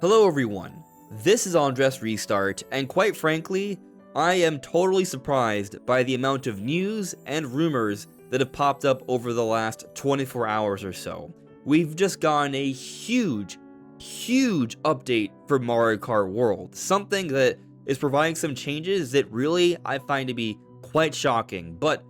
Hello everyone, this is Andres Restart, and quite frankly, I am totally surprised by the amount of news and rumors that have popped up over the last 24 hours or so. We've just gotten a huge update for Mario Kart World, something that is providing some changes that really I find to be quite shocking, but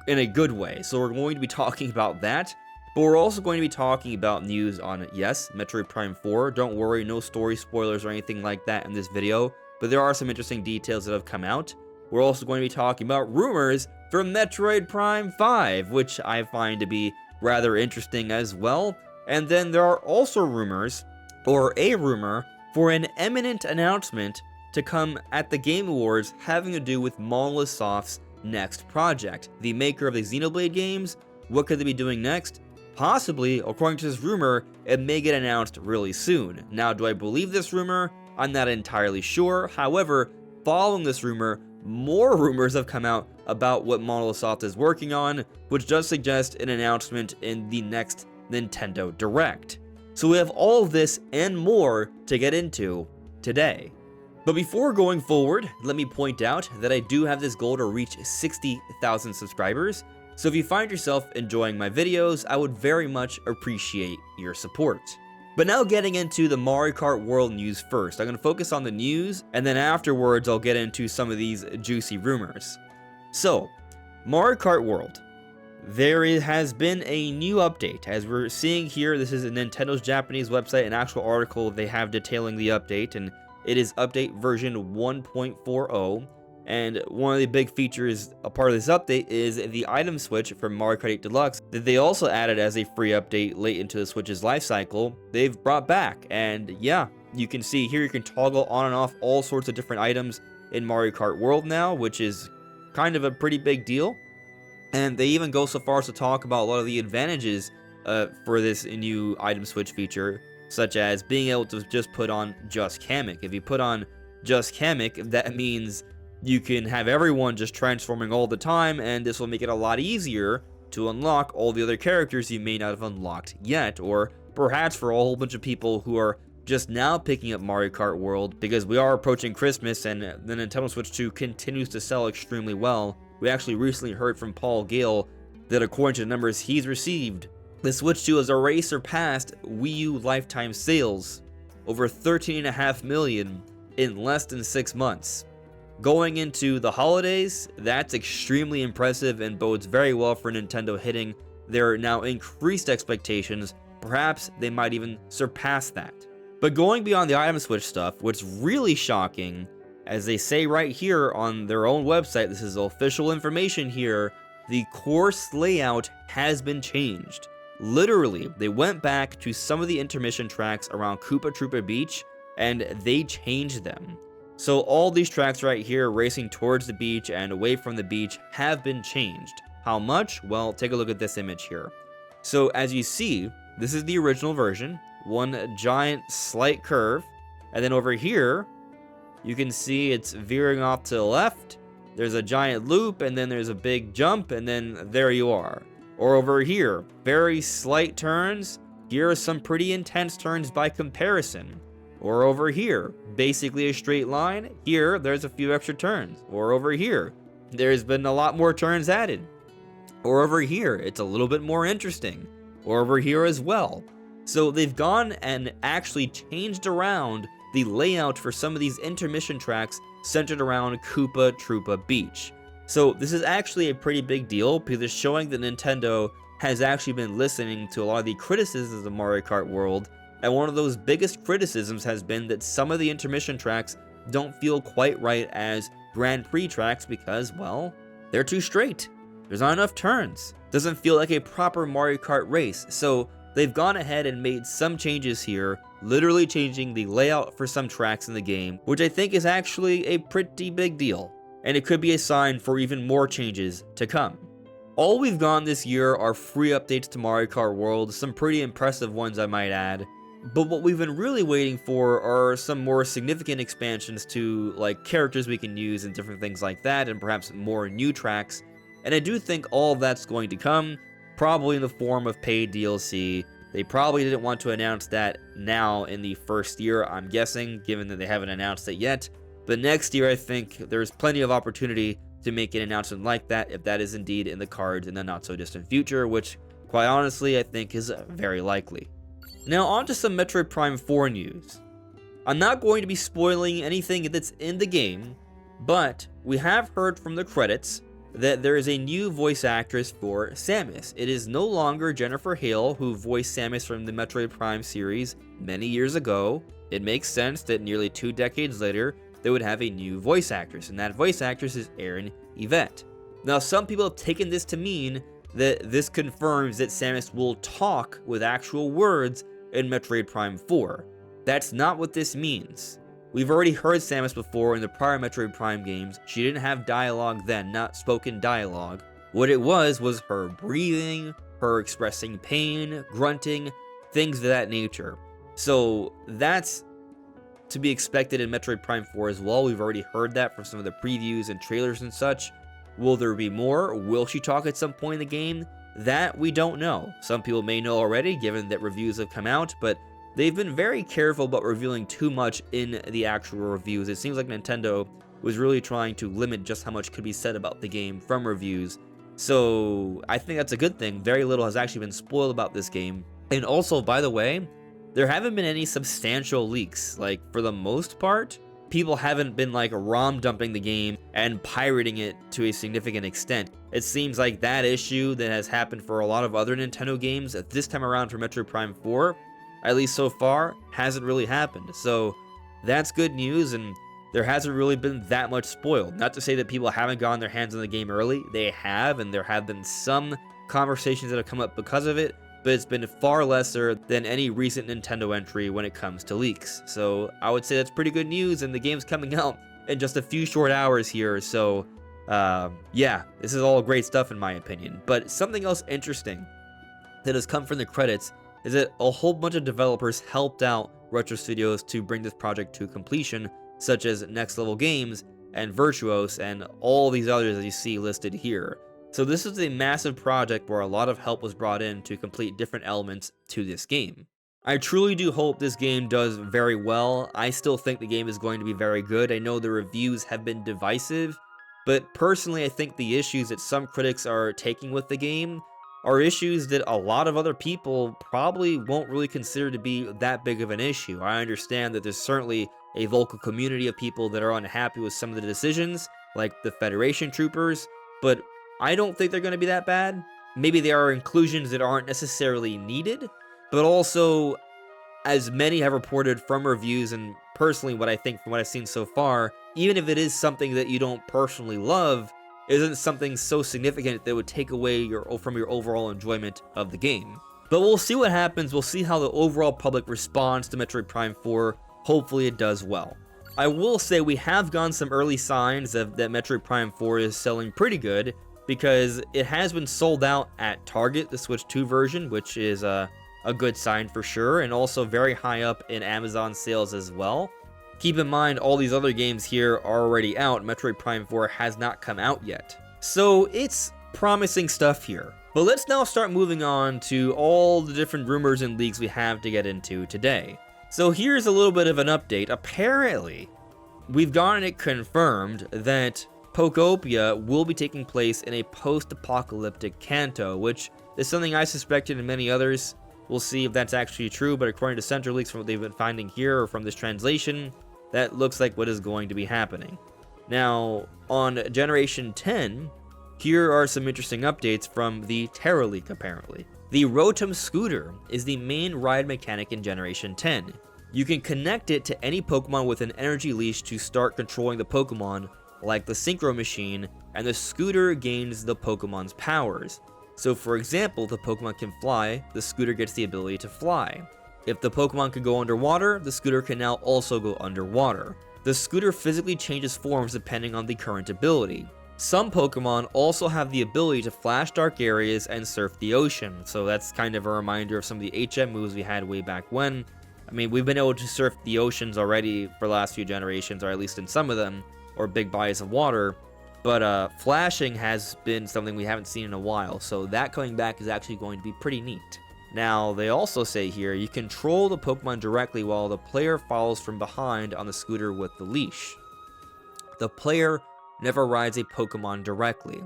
in a good way. So we're going to be talking about that. But we're also going to be talking about news on, yes, Metroid Prime 4. Don't worry, no story spoilers or anything like that in this video, but there are some interesting details that have come out. We're also going to be talking about rumors for Metroid Prime 5, which I find to be rather interesting as well. And then there are also rumors, or a rumor, for an imminent announcement to come at the Game Awards having to do with Monolith Soft's next project. The maker of the Xenoblade games, what could they be doing next? Possibly, according to this rumor, it may get announced really soon. Now, do I believe this rumor? I'm not entirely sure. However, following this rumor, more rumors have come out about what Monolith Soft is working on, which does suggest an announcement in the next Nintendo Direct. So we have all of this and more to get into today. But before going forward, let me point out that I do have this goal to reach 60,000 subscribers. So if you find yourself enjoying my videos, I would very much appreciate your support. But now getting into the Mario Kart World news first. I'm going to focus on the news, and then afterwards I'll get into some of these juicy rumors. So, Mario Kart World. There has been a new update. As we're seeing here, this is Nintendo's Japanese website, an actual article they have detailing the update, and it is update version 1.40. And one of the big features, a part of this update, is the item switch from Mario Kart 8 Deluxe that they also added as a free update late into the Switch's life cycle. They've brought back, and yeah, you can see here you can toggle on and off all sorts of different items in Mario Kart World now, which is kind of a pretty big deal. And they even go so far as to talk about a lot of the advantages for this new item switch feature, such as being able to just put on Just Kamek. If you put on Just Kamek, that means you can have everyone just transforming all the time, and this will make it a lot easier to unlock all the other characters you may not have unlocked yet, or perhaps for a whole bunch of people who are just now picking up Mario Kart World, because we are approaching Christmas and the Nintendo Switch 2 continues to sell extremely well. We actually recently heard from Paul Gale that according to the numbers he's received, the Switch 2 has already surpassed Wii U lifetime sales, over 13.5 million in less than 6 months. Going into the holidays, that's extremely impressive and bodes very well for Nintendo hitting their now increased expectations. Perhaps they might even surpass that. But going beyond the item switch stuff, what's really shocking, as they say right here on their own website, this is official information here, the course layout has been changed. Literally, they went back to some of the intermission tracks around Koopa Troopa Beach and they changed them. So all these tracks right here racing towards the beach and away from the beach have been changed. How much? Well, take a look at this image here. So as you see, this is the original version, one giant slight curve, and then over here, you can see it's veering off to the left, there's a giant loop, and then there's a big jump, and then there you are. Or over here, very slight turns, here are some pretty intense turns by comparison. Or over here, basically a straight line. Here, there's a few extra turns. Or over here, there's been a lot more turns added. Or over here, it's a little bit more interesting. Or over here as well. So they've gone and actually changed around the layout for some of these intermission tracks centered around Koopa Troopa Beach. So this is actually a pretty big deal because it's showing that Nintendo has actually been listening to a lot of the criticisms of Mario Kart World. And one of those biggest criticisms has been that some of the intermission tracks don't feel quite right as Grand Prix tracks because, well, they're too straight. There's not enough turns. Doesn't feel like a proper Mario Kart race. So they've gone ahead and made some changes here, literally changing the layout for some tracks in the game, which I think is actually a pretty big deal. And it could be a sign for even more changes to come. All we've gotten this year are free updates to Mario Kart World, some pretty impressive ones I might add. But what we've been really waiting for are some more significant expansions to, like, characters we can use and different things like that, and perhaps more new tracks. And I do think all of that's going to come, probably in the form of paid DLC They probably didn't want to announce that now in the first year, I'm guessing, given that they haven't announced it yet. But next year, I think there's plenty of opportunity to make an announcement like that if that is indeed in the cards in the not-so-distant future, which, quite honestly, I think is very likely. Now, on to some Metroid Prime 4 news. I'm not going to be spoiling anything that's in the game, but we have heard from the credits that there is a new voice actress for Samus. It is no longer Jennifer Hale, who voiced Samus from the Metroid Prime series many years ago. It makes sense that nearly 2 decades later, they would have a new voice actress, and that voice actress is Erin Yvette. Now, some people have taken this to mean that this confirms that Samus will talk with actual words in Metroid Prime 4. That's not what this means. We've already heard Samus before in the prior Metroid Prime games. She didn't have dialogue then, not spoken dialogue. What it was her breathing, her expressing pain, grunting, things of that nature. So that's to be expected in Metroid Prime 4 as well. We've already heard that from some of the previews and trailers and such. Will there be more? Will she talk at some point in the game? That we don't know. Some people may know already, given that reviews have come out, but they've been very careful about revealing too much in the actual reviews. It seems like Nintendo was really trying to limit just how much could be said about the game from reviews. So I think that's a good thing. Very little has actually been spoiled about this game. And also, by the way, there haven't been any substantial leaks. Like, for the most part, people haven't been like ROM dumping the game and pirating it to a significant extent. It seems like that issue that has happened for a lot of other Nintendo games at this time around for Metroid Prime 4, at least so far, hasn't really happened. So that's good news, and there hasn't really been that much spoiled. Not to say that people haven't gotten their hands on the game early. They have, and there have been some conversations that have come up because of it, but it's been far lesser than any recent Nintendo entry when it comes to leaks. So I would say that's pretty good news, and the game's coming out in just a few short hours here. So yeah, this is all great stuff in my opinion. But something else interesting that has come from the credits is that a whole bunch of developers helped out Retro Studios to bring this project to completion, such as Next Level Games and Virtuos and all these others that you see listed here. So this is a massive project where a lot of help was brought in to complete different elements to this game. I truly do hope this game does very well. I still think the game is going to be very good. I know the reviews have been divisive, but personally I think the issues that some critics are taking with the game are issues that a lot of other people probably won't really consider to be that big of an issue. I understand that there's certainly a vocal community of people that are unhappy with some of the decisions, like the Federation troopers, but I don't think they're going to be that bad. Maybe there are inclusions that aren't necessarily needed, but also, as many have reported from reviews, and personally what I think from what I've seen so far, even if it is something that you don't personally love, isn't something so significant that would take away from your overall enjoyment of the game. But we'll see what happens. We'll see how the overall public responds to Metroid Prime 4. Hopefully it does well. I will say we have gotten some early signs of that Metroid Prime 4 is selling pretty good, because it has been sold out at Target, the Switch 2 version, which is a good sign for sure, and also very high up in Amazon sales as well. Keep in mind, all these other games here are already out. Metroid Prime 4 has not come out yet. So it's promising stuff here. But let's now start moving on to all the different rumors and leaks we have to get into today. So here's a little bit of an update. Apparently, we've gotten it confirmed that Pokopia will be taking place in a post-apocalyptic Kanto, which is something I suspected and many others. We'll see if that's actually true, but according to Center Leaks, from what they've been finding here or from this translation, that looks like what is going to be happening. Now, on Generation 10, here are some interesting updates from the Terra Leak, apparently. The Rotom Scooter is the main ride mechanic in Generation 10. You can connect it to any Pokemon with an energy leash to start controlling the Pokemon, like the Synchro Machine, and the scooter gains the Pokemon's powers. So for example, if the Pokemon can fly, the scooter gets the ability to fly. If the Pokemon can go underwater, the scooter can now also go underwater. The scooter physically changes forms depending on the current ability. Some Pokemon also have the ability to flash dark areas and surf the ocean, so that's kind of a reminder of some of the HM moves we had way back when. I mean, we've been able to surf the oceans already for the last few generations, or at least in some of them, or big bodies of water, but flashing has been something we haven't seen in a while, so that coming back is actually going to be pretty neat. Now, they also say here, you control the Pokemon directly while the player follows from behind on the scooter with the leash. The player never rides a Pokemon directly.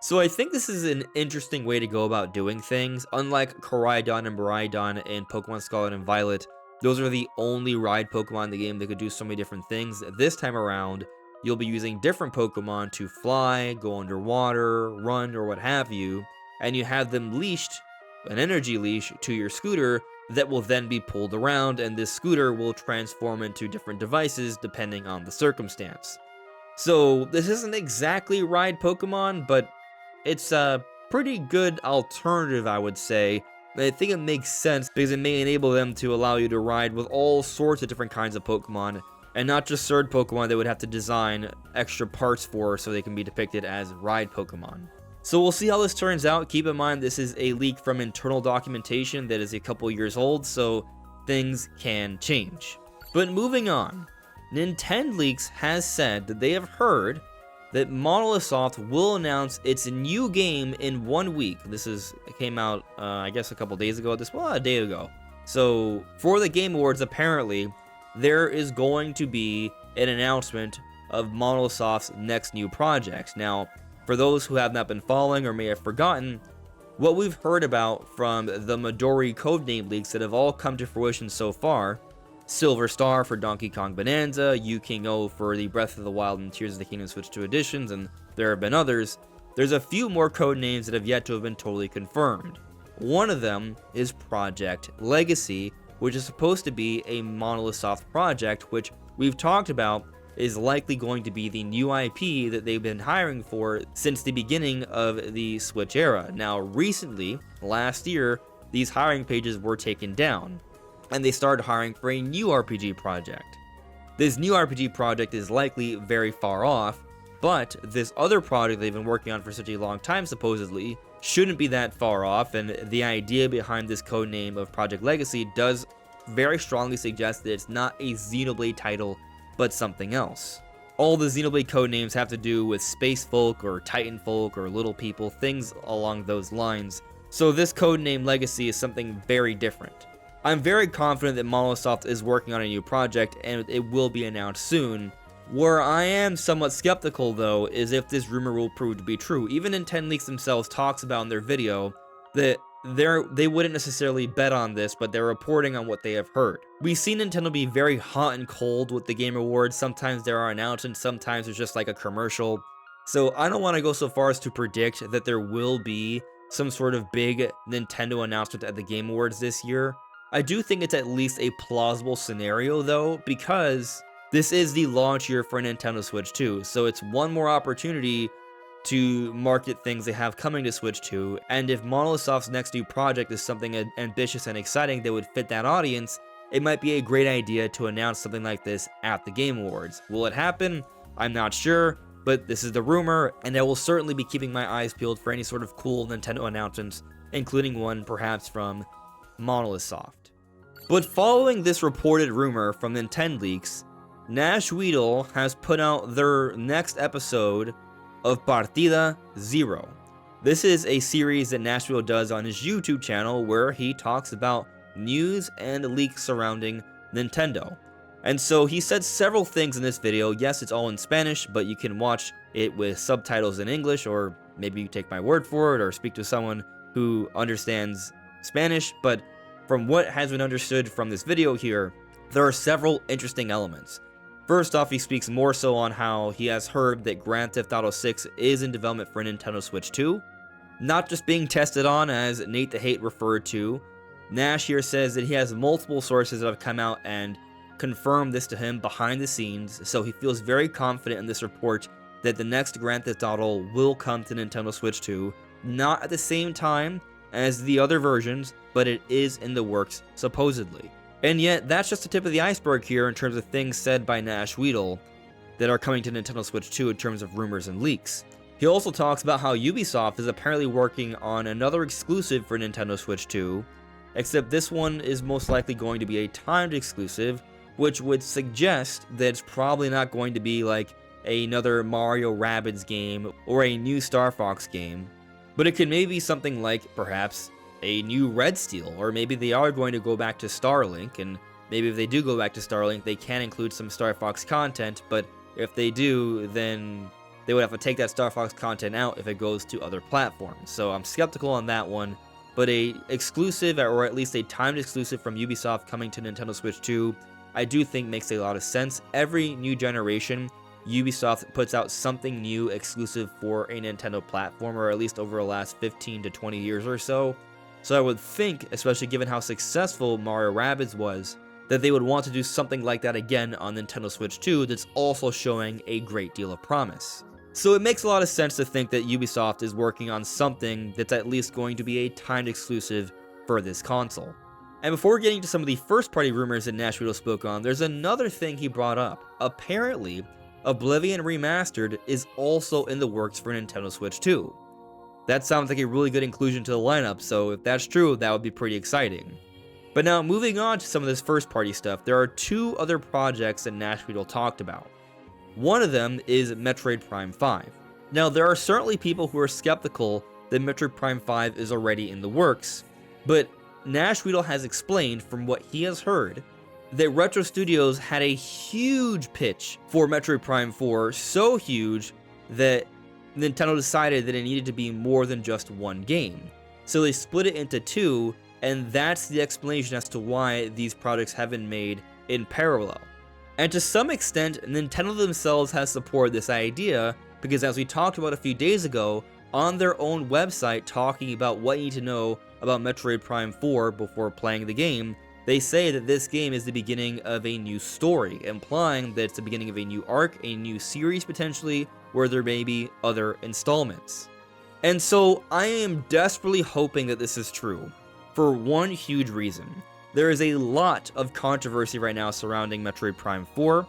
So I think this is an interesting way to go about doing things. Unlike Koraidon and Miraidon in Pokemon Scarlet and Violet, those are the only ride Pokemon in the game that could do so many different things. This time around, you'll be using different Pokemon to fly, go underwater, run, or what have you, and you have them leashed, an energy leash, to your scooter that will then be pulled around, and this scooter will transform into different devices depending on the circumstance. So this isn't exactly ride Pokemon, but it's a pretty good alternative, I would say. I think it makes sense because it may enable them to allow you to ride with all sorts of different kinds of Pokemon, and not just third Pokemon they would have to design extra parts for so they can be depicted as ride Pokemon. So we'll see how this turns out. Keep in mind this is a leak from internal documentation that is a couple years old, so things can change. But moving on, Nintendoleaks has said that they have heard that Monolith Soft will announce its new game in 1 week. It came out, I guess a couple days ago a day ago. So for the Game Awards, apparently, there is going to be an announcement of Monolith Soft's next new project. Now, for those who have not been following or may have forgotten, what we've heard about from the Midori codename leaks that have all come to fruition so far, Silver Star for Donkey Kong Bonanza, Yu-King-Oh for the Breath of the Wild and Tears of the Kingdom Switch 2 editions, and there have been others. There's a few more codenames that have yet to have been totally confirmed. One of them is Project Legacy, which is supposed to be a Monolith Soft project, which we've talked about is likely going to be the new IP that they've been hiring for since the beginning of the Switch era. Now, recently, last year, these hiring pages were taken down, and they started hiring for a new RPG project. This new RPG project is likely very far off, but this other project they've been working on for such a long time, supposedly, shouldn't be that far off, and the idea behind this codename of Project Legacy does very strongly suggest that it's not a Xenoblade title, but something else. All the Xenoblade codenames have to do with space folk or titan folk or little people, things along those lines, so this codename Legacy is something very different. I'm very confident that Monolith Soft is working on a new project, and it will be announced soon. Where I am somewhat skeptical, though, is if this rumor will prove to be true. Even Nintendoleaks themselves talks about in their video that they wouldn't necessarily bet on this, but they're reporting on what they have heard. We've seen Nintendo be very hot and cold with the Game Awards. Sometimes there are announcements, sometimes it's just like a commercial. So I don't want to go so far as to predict that there will be some sort of big Nintendo announcement at the Game Awards this year. I do think it's at least a plausible scenario, though, because this is the launch year for Nintendo Switch 2, so it's one more opportunity to market things they have coming to Switch 2, and if Monolith Soft's next new project is something ambitious and exciting that would fit that audience, it might be a great idea to announce something like this at the Game Awards. Will it happen? I'm not sure, but this is the rumor, and I will certainly be keeping my eyes peeled for any sort of cool Nintendo announcements, including one perhaps from Monolith Soft. But following this reported rumor from Nintendoleaks, Nash Weedle has put out their next episode of Partida Zero. This is a series that Nash Weedle does on his YouTube channel where he talks about news and leaks surrounding Nintendo. And so he said several things in this video. Yes, it's all in Spanish, but you can watch it with subtitles in English, or maybe you take my word for it or speak to someone who understands Spanish. But from what has been understood from this video here, there are several interesting elements. First off, he speaks more so on how he has heard that Grand Theft Auto 6 is in development for Nintendo Switch 2, not just being tested on, as Nate the Hate referred to. Nash here says that he has multiple sources that have come out and confirmed this to him behind the scenes, so he feels very confident in this report that the next Grand Theft Auto will come to Nintendo Switch 2, not at the same time as the other versions, but it is in the works, supposedly. And yet, that's just the tip of the iceberg here in terms of things said by Nash Weedle that are coming to Nintendo Switch 2 in terms of rumors and leaks. He also talks about how Ubisoft is apparently working on another exclusive for Nintendo Switch 2, except this one is most likely going to be a timed exclusive, which would suggest that it's probably not going to be like another Mario Rabbids game or a new Star Fox game, but it could maybe be something like, perhaps, a new Red Steel, or maybe they are going to go back to Starlink, and maybe if they do go back to Starlink, they can include some Star Fox content, but if they do, then they would have to take that Star Fox content out if it goes to other platforms. So I'm skeptical on that one, but a exclusive, or at least a timed exclusive from Ubisoft coming to Nintendo Switch 2, I do think makes a lot of sense. Every new generation, Ubisoft puts out something new exclusive for a Nintendo platform, or at least over the last 15 to 20 years or so. So I would think, especially given how successful Mario Rabbids was, that they would want to do something like that again on Nintendo Switch 2 that's also showing a great deal of promise. So it makes a lot of sense to think that Ubisoft is working on something that's at least going to be a timed exclusive for this console. And before getting to some of the first-party rumors that Nashville spoke on, there's another thing he brought up. Apparently, Oblivion Remastered is also in the works for Nintendo Switch 2. That sounds like a really good inclusion to the lineup, so if that's true, that would be pretty exciting. But now, moving on to some of this first-party stuff, there are two other projects that Nashville talked about. One of them is Metroid Prime 5. Now, there are certainly people who are skeptical that Metroid Prime 5 is already in the works, but Nashville has explained from what he has heard that Retro Studios had a huge pitch for Metroid Prime 4, so huge that Nintendo decided that it needed to be more than just one game. So they split it into two, and that's the explanation as to why these projects have been made in parallel. And to some extent, Nintendo themselves has supported this idea, because as we talked about a few days ago, on their own website talking about what you need to know about Metroid Prime 4 before playing the game, they say that this game is the beginning of a new story, implying that it's the beginning of a new arc, a new series potentially, where there may be other installments. And so I am desperately hoping that this is true, for one huge reason. There is a lot of controversy right now surrounding Metroid Prime 4.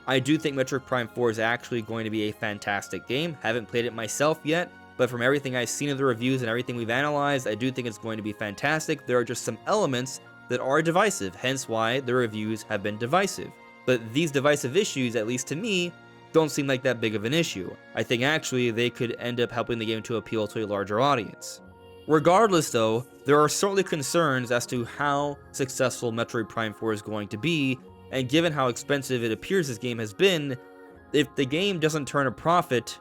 I do think Metroid Prime 4 is actually going to be a fantastic game. Haven't played it myself yet, but from everything I've seen of the reviews and everything we've analyzed, I do think it's going to be fantastic. There are just some elements that are divisive, hence why the reviews have been divisive. But these divisive issues, at least to me, don't seem like that big of an issue. I think actually they could end up helping the game to appeal to a larger audience. Regardless though, there are certainly concerns as to how successful Metroid Prime 4 is going to be, and given how expensive it appears this game has been, if the game doesn't turn a profit,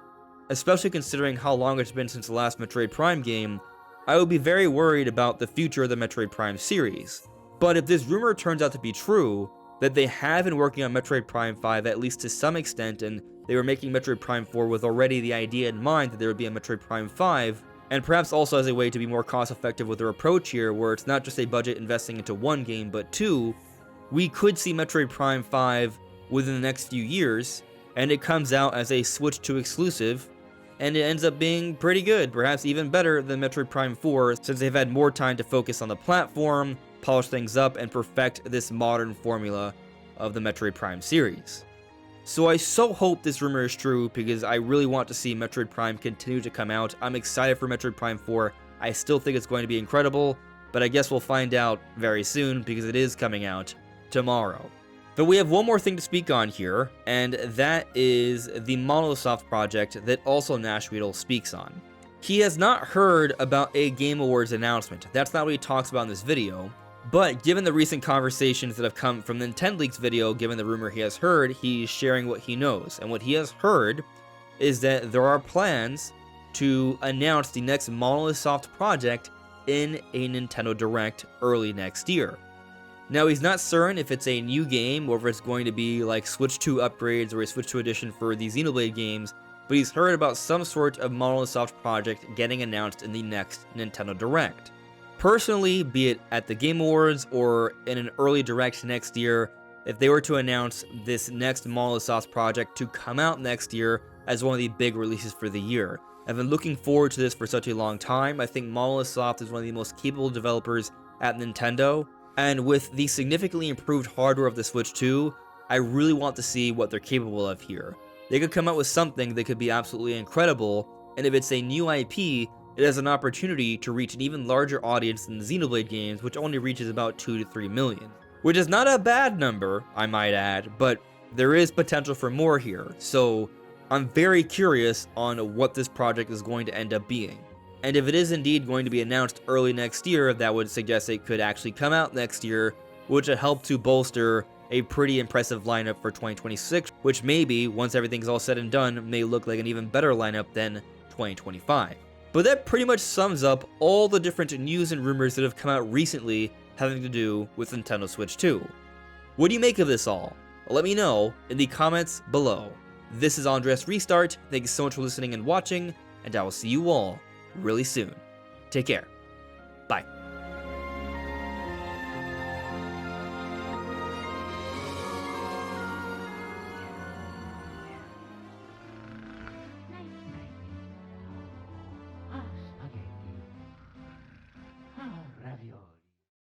especially considering how long it's been since the last Metroid Prime game, I would be very worried about the future of the Metroid Prime series. But if this rumor turns out to be true, that they have been working on Metroid Prime 5 at least to some extent, and they were making Metroid Prime 4 with already the idea in mind that there would be a Metroid Prime 5, and perhaps also as a way to be more cost-effective with their approach here, where it's not just a budget investing into one game, but two, we could see Metroid Prime 5 within the next few years, and it comes out as a Switch 2 exclusive, and it ends up being pretty good, perhaps even better than Metroid Prime 4, since they've had more time to focus on the platform, polish things up, and perfect this modern formula of the Metroid Prime series. So I so hope this rumor is true, because I really want to see Metroid Prime continue to come out. I'm excited for Metroid Prime 4. I still think it's going to be incredible, but I guess we'll find out very soon, because it is coming out tomorrow. But we have one more thing to speak on here, and that is the Monolith Soft project that also Nashville speaks on. He has not heard about a Game Awards announcement. That's not what he talks about in this video. But given the recent conversations that have come from Nintendo Leaks video, given the rumor he has heard, he's sharing what he knows. And what he has heard is that there are plans to announce the next Monolith Soft project in a Nintendo Direct early next year. Now, he's not certain if it's a new game or if it's going to be like Switch 2 upgrades or a Switch 2 edition for the Xenoblade games, but he's heard about some sort of Monolith Soft project getting announced in the next Nintendo Direct. Personally, be it at the Game Awards or in an early Direct next year, if they were to announce this next Monolith Soft project to come out next year as one of the big releases for the year. I've been looking forward to this for such a long time. I think Monolith Soft is one of the most capable developers at Nintendo, and with the significantly improved hardware of the Switch 2, I really want to see what they're capable of here. They could come out with something that could be absolutely incredible, and if it's a new IP, it has an opportunity to reach an even larger audience than the Xenoblade games, which only reaches about 2 to 3 million. Which is not a bad number, I might add, but there is potential for more here, so I'm very curious on what this project is going to end up being. And if it is indeed going to be announced early next year, that would suggest it could actually come out next year, which would help to bolster a pretty impressive lineup for 2026, which maybe, once everything's all said and done, may look like an even better lineup than 2025. But that pretty much sums up all the different news and rumors that have come out recently having to do with Nintendo Switch 2. What do you make of this all? Let me know in the comments below. This is Andres Restart, thank you so much for listening and watching, and I will see you all really soon. Take care. Bye.